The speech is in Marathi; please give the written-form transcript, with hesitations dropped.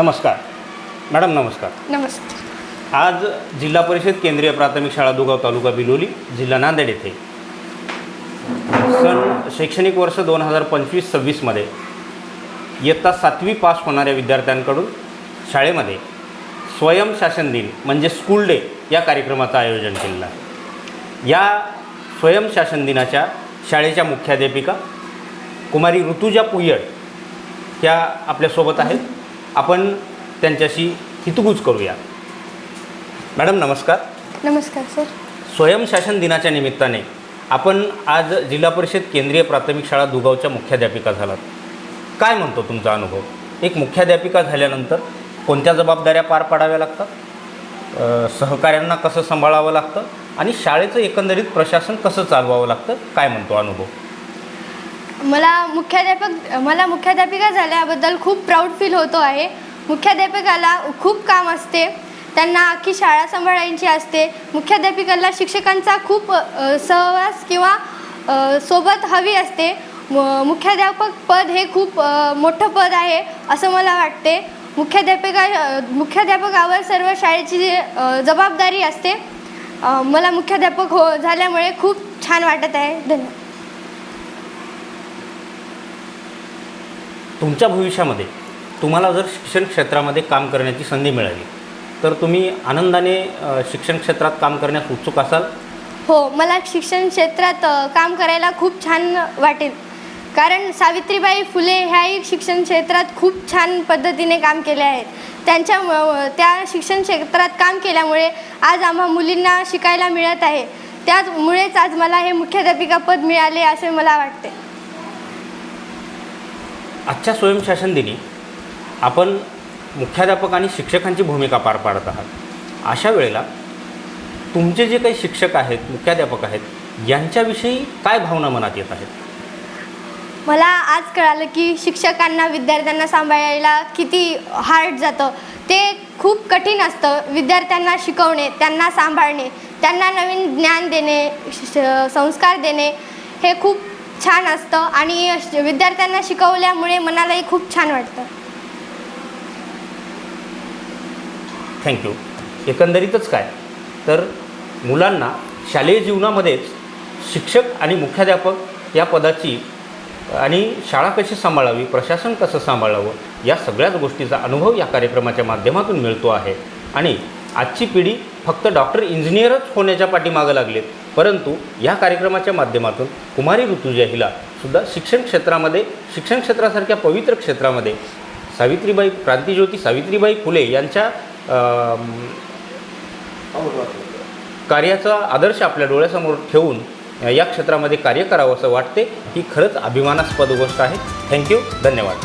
नमस्कार मॅडम. नमस्कार. नमस्कार. आज जिल्हा परिषद केंद्रीय प्राथमिक शाळा दुगाव तालुका बिलोली जिल्हा नांदेड येथे शैक्षणिक वर्ष 2025-26मध्ये इयत्ता 7वी पास होणाऱ्या विद्यार्थ्यांकडून शाळेमध्ये स्वयंशासन दिन म्हणजे स्कूल डे या कार्यक्रमाचं आयोजन केलेलं आहे. या स्वयंशासन दिनाच्या शाळेच्या मुख्याध्यापिका कुमारी ऋतुजा पुयड ह्या आपल्यासोबत आहेत. आपण त्यांच्याशी हितगुज करूया. मॅडम नमस्कार. नमस्कार सर. स्वयंशासन दिनाच्या निमित्ताने आपण आज जिल्हा परिषद केंद्रीय प्राथमिक शाळा दुगावच्या मुख्याध्यापिका झालात. काय म्हणतो तुमचा अनुभव? एक मुख्याध्यापिका झाल्यानंतर कोणत्या जबाबदाऱ्या पार पाडाव्या लागतात, सहकाऱ्यांना कसं सांभाळावं लागतं आणि शाळेचं एकंदरीत प्रशासन कसं चालवावं लागतं, काय म्हणतो अनुभव? मला मुख्याध्यापिका झाल्याबद्दल खूप प्राऊड फील होतो आहे. मुख्याध्यापिकाला खूप काम असते, त्यांना अख्खी शाळा सांभाळायची असते. मुख्याध्यापिकाला शिक्षकांचा खूप सहवास किंवा सोबत हवी असते. मुख्याध्यापक पद हे खूप मोठं पद आहे असं मला वाटते. मुख्याध्यापकावर सर्व शाळेची जबाबदारी असते. मला मुख्याध्यापक झाल्यामुळे खूप छान वाटत आहे. धन्यवाद. तुमच्या भविष्यामध्ये तुम्हाला जर शिक्षण क्षेत्रामध्ये काम करण्याची संधी मिळाली तर तुम्ही आनंदाने शिक्षण क्षेत्रात काम करण्यास उत्सुक असाल? हो, मला शिक्षण क्षेत्रात काम करायला खूप छान वाटेल. कारण सावित्रीबाई फुले ह्याही शिक्षण क्षेत्रात खूप छान पद्धतीने काम केले आहेत. त्या शिक्षण क्षेत्रात काम केल्यामुळे आज आम्हा मुलींना शिकायला मिळत आहे. त्यामुळेच आज मला हे मुख्याध्यापिका पद मिळाले असे मला वाटते. आजच्या स्वयंशासन दिनी आपण मुख्याध्यापक आणि शिक्षकांची भूमिका पार पाडत आहात. अशा वेळेला तुमचे जे काही शिक्षक आहेत, मुख्याध्यापक आहेत, यांच्याविषयी काय भावना मनात येत आहेत? मला आज कळालं की शिक्षकांना विद्यार्थ्यांना सांभाळायला किती हार्ड जातं. ते खूप कठीण असतं. विद्यार्थ्यांना शिकवणे, त्यांना सांभाळणे, त्यांना नवीन ज्ञान देणे, संस्कार देणे हे खूप छान असतं आणि विद्यार्थ्यांना शिकवल्यामुळे मनालाही खूप छान वाटतं. थँक्यू. एकंदरीतच काय तर मुलांना शालेय जीवनामध्येच शिक्षक आणि मुख्याध्यापक या पदाची आणि शाळा कशी सांभाळावी, प्रशासन कसं सांभाळावं या सगळ्याच गोष्टीचा अनुभव या कार्यक्रमाच्या माध्यमातून मिळतो आहे. आणि आजची पिढी फक्त डॉक्टर इंजिनियरच होण्याच्या पाठीमागं लागलेत, परंतु या कार्यक्रमाच्या माध्यमातून कुमारी ऋतुजा हिला सुद्धा शिक्षण क्षेत्रासारख्या पवित्र क्षेत्रामध्ये क्रांतिज्योती सावित्रीबाई फुले यांच्या कार्याचा आदर्श आपल्या डोळ्यासमोर ठेवून या क्षेत्रामध्ये कार्य करावं असं वाटते. ही खरंच अभिमानास्पद गोष्ट आहे. थँक्यू. धन्यवाद.